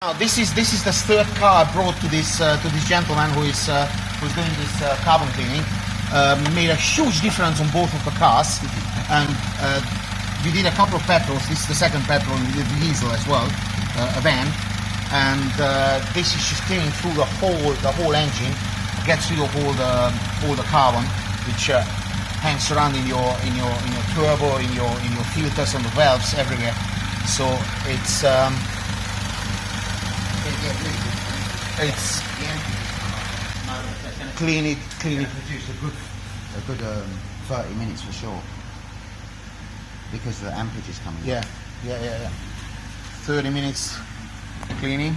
Now, this is the third car I brought to this gentleman who's doing this carbon cleaning. Made a huge difference on both of the cars, and we did a couple of petrols. This is the second petrol, and we did diesel as well, a van, and this is just cleaning through the whole engine, gets rid of all the carbon which hangs around in your turbo, in your filters, on the valves, everywhere. So it's clean it. Produce a good 30 minutes for sure, because the ampage is coming. Yeah. 30 minutes cleaning.